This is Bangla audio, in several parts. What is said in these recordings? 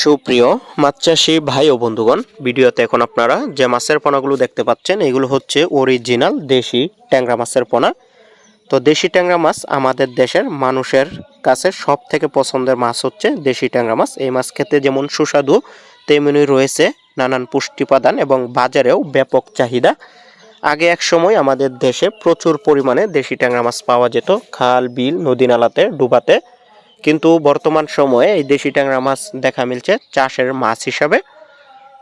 সুপ্রিয় মাছ চাষী ভাই ও বন্ধুগণ, ভিডিওতে এখন আপনারা যে মাছের পোনাগুলো দেখতে পাচ্ছেন এগুলো হচ্ছে অরিজিনাল দেশি ট্যাংরা মাছের পোনা। তো দেশি ট্যাংরা মাছ আমাদের দেশের মানুষের কাছে সব থেকে পছন্দের মাছ হচ্ছে দেশি ট্যাংরা মাছ। এই মাছ খেতে যেমন সুস্বাদু তেমনি রয়েছে নানান পুষ্টিপাদান এবং বাজারেও ব্যাপক চাহিদা। আগে এক সময় আমাদের দেশে প্রচুর পরিমাণে দেশি ট্যাংরা মাছ পাওয়া যেত খাল বিল নদী নালাতে ডুবাতে, কিন্তু বর্তমান সময়ে এই দেশি ট্যাংরা মাছ দেখা মিলছে চাষের মাছ হিসাবে।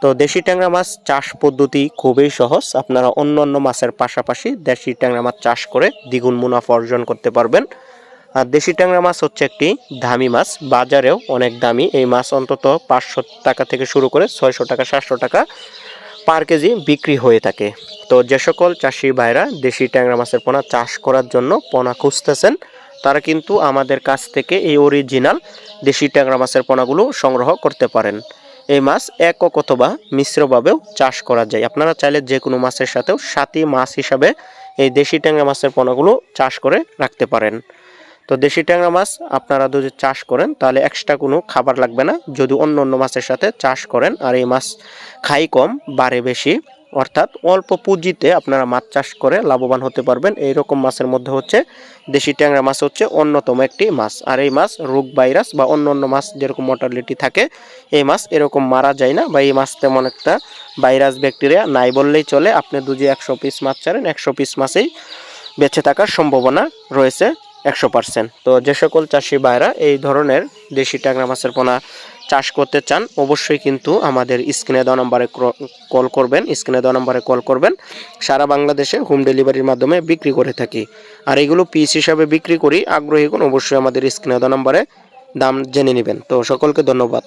তো দেশি ট্যাংরা মাছ চাষ পদ্ধতি খুবই সহজ। আপনারা অন্য অন্য মাছের পাশাপাশি দেশি ট্যাংরা মাছ চাষ করে দ্বিগুণ মুনাফা অর্জন করতে পারবেন। আর দেশি ট্যাংরা মাছ হচ্ছে একটি দামি মাছ, বাজারেও অনেক দামি। এই মাছ অন্তত 500 টাকা থেকে শুরু করে 600 টাকা 700 টাকা পার কেজি বিক্রি হয়ে থাকে। তো যে সকল চাষি ভাইরা দেশি ট্যাংরা মাছের পোনা চাষ করার জন্য পোনা খুঁজতেছেন তারা কিন্তু আমাদের কাছ থেকে এই অরিজিনাল দেশি ট্যাংরা মাছের পোনাগুলো সংগ্রহ করতে পারেন। এই মাছ একক অথবা মিশ্রভাবেও চাষ করা যায়। আপনারা চাইলে যে কোনো মাছের সাথেও সাথী মাছ হিসাবে এই দেশি ট্যাংরা মাছের পোনাগুলো চাষ করে রাখতে পারেন। তো দেশি ট্যাংরা মাছ আপনারা যদি চাষ করেন তাহলে এক্সট্রা কোনো খাবার লাগবে না, যদি অন্য অন্য মাছের সাথে চাষ করেন। আর এই মাছ খাই কম বাড়ে বেশি, অর্থাৎ অল্প পুঁজিতে আপনারা মাছ চাষ করে লাভবান হতে পারবেন। এইরকম মাছের মধ্যে হচ্ছে দেশি ট্যাংরা মাছ হচ্ছে অন্যতম একটি মাছ। আর এই মাছ রোগ ভাইরাস বা অন্য অন্য মাছ যেরকম মর্টালিটি থাকে এই মাছ এরকম মারা যায় না, বা এই মাছ তেমন একটা ভাইরাস ব্যাকটেরিয়া নাই বললেই চলে। আপনি যদি 100 পিস মাছ ছাড়েন 100 পিস মাছেই বেঁচে থাকার সম্ভাবনা রয়েছে 100%। তো যে সকল চাষি ভাইরা এই ধরনের দেশি ট্যাংরা মাছের পোনা চাষ করতে চান অবশ্যই কিন্তু আমাদের স্ক্রিনে দেওয়া নম্বরে কল করবেন। স্ক্রিনে দেওয়া নম্বরে কল করবেন। সারা বাংলাদেশে হোম ডেলিভারির মাধ্যমে বিক্রি করে থাকি। আর এগুলো পিস হিসাবে বিক্রি করি। আগ্রহী কোন অবশ্যই আমাদের স্ক্রিনে দেওয়া নম্বরে দাম জেনে নেবেন। তো সকলকে ধন্যবাদ।